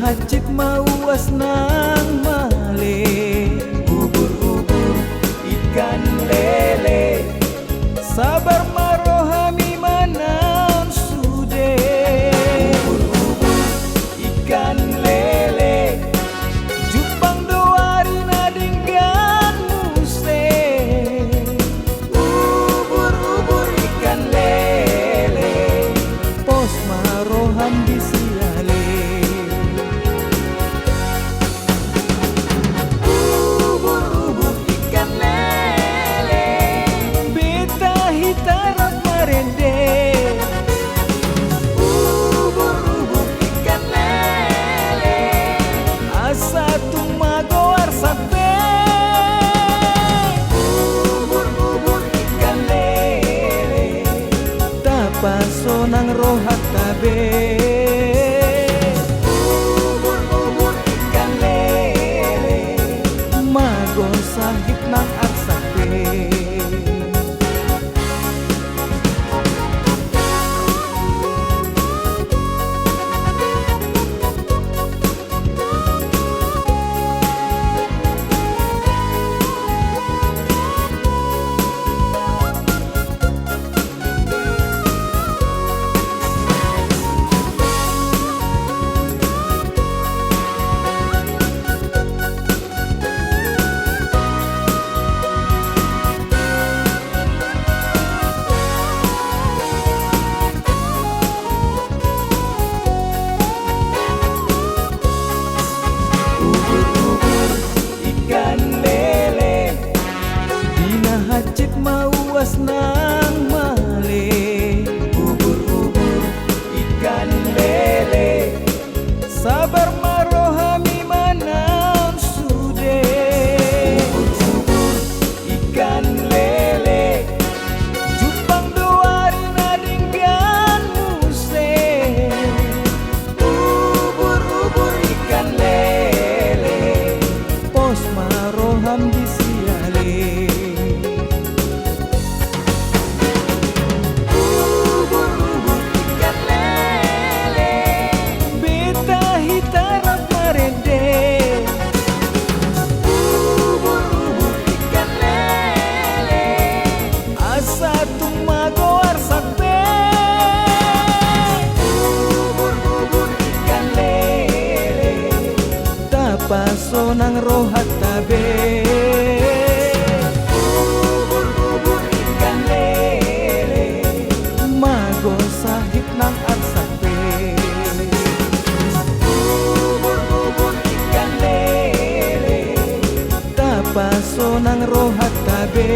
hajib mawas nang male, ubur-ubur ikan lele, sabar marohami manan sude. Ubur-ubur ikan lele, jupang doari nadinggan muse. Ubur-ubur ikan lele, pos maroham disiale. Ubur-ubur ikan lele, beta hitarap marende. Ubur-ubur ikan lele, asa tumagoar sape. Ubur-ubur ikan lele, tapasonang rohat tabe. Ubur-ubur ikan lele, mago sahit nang aksape. Ubur-ubur ikan lele, dina hajib mawas nang male. Ubur-ubur ikan lele, sabar marohami manan sude. Ubur-ubur ikan lele, jupang doari nadinggan muse. Ubur-ubur ikan lele, pos maroham disiale. Ubur-ubur ikan lele, beta hitarap marende. Ubur-ubur ikan lele, asa tumagoar sape. Ubur-ubur ikan lele, tapasonang rohat tabe. Ubur-ubur ikan lele, mago sahit nang aksape. Ubur-ubur ikan lele, tapasonang rohat tabe.